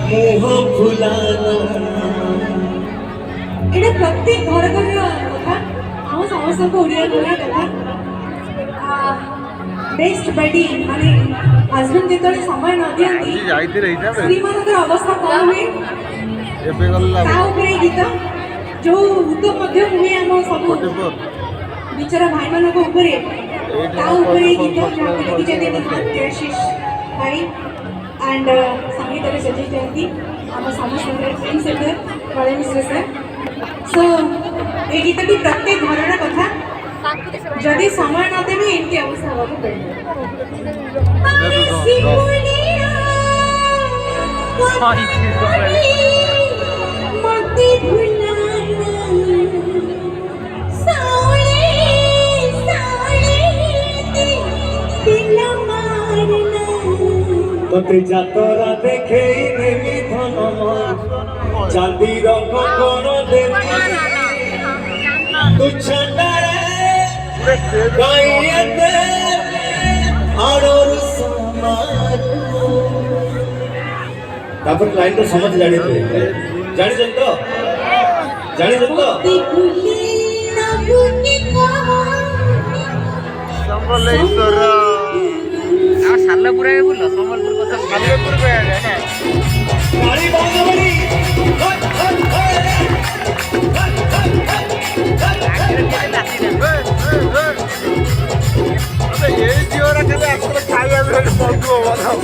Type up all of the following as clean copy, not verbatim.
मुह फुलाना एटा प्रत्येक घर घर कथा आम समस्त ओडिया बोला कथा बेस्ट बडी माने हस्बैंड जेतले समय न दियंती श्रीमानकर अवस्था कौन हुए ता उपरे गीत जो उद्यम मध्य हुए आम सब बिचारा भाई मान उपरे ता उपरे गीत जाको लिखिछन्ति निहाल देवाशीष भाई एंड संगीत रे सजेइछन्ति आम समस्त फिल्म सेंटर कले मिश्र सर सो ये गीतटी प्रत्येक घर कथा जदि समय न देवे एमती अवस्था तोते जातरा देखे नेमी धन चांदी रंग कोन देवी तू छंडारे गायते आड़ोर समार तापर लाइन तो समझ जाने थे जाने जंतो संबलेश्वर आ सालपुर है बोलो संबलपुर को सब सालपुर पे है ना गाड़ी बागवड़ी ये जीवन के लिए अक्सर खाया मेरे बहुत बनाओ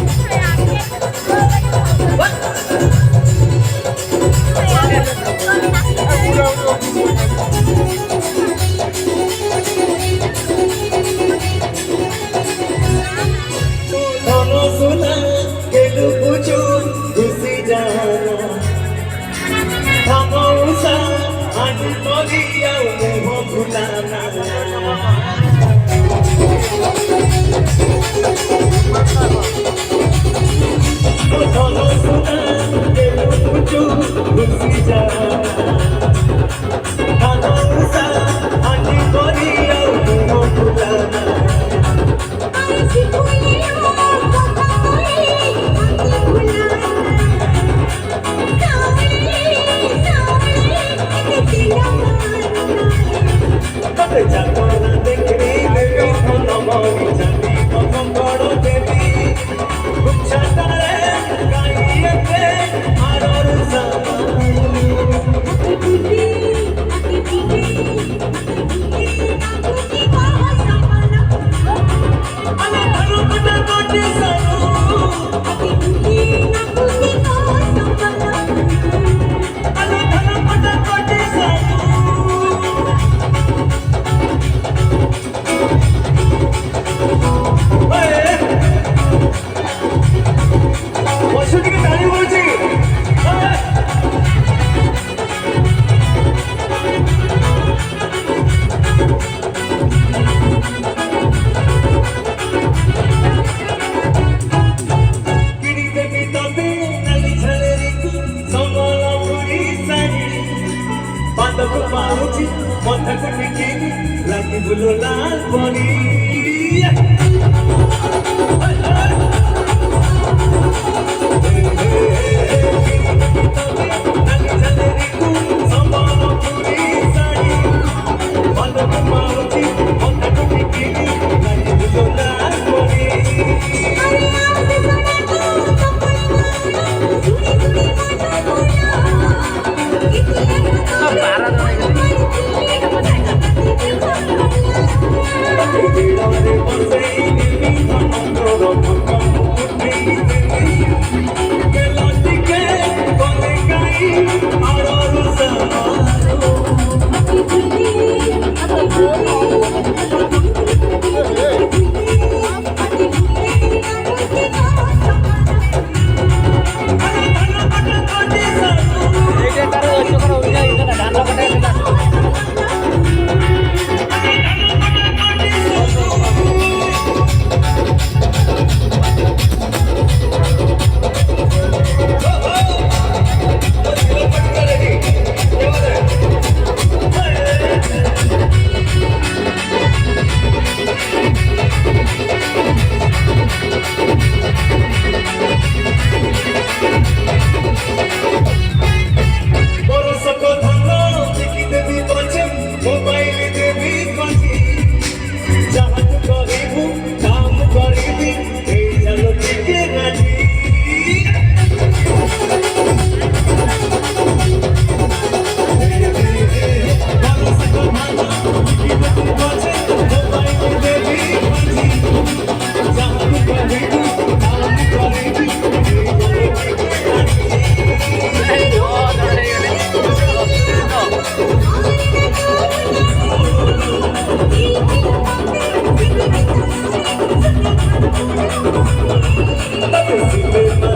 लाल बनी खुशी पे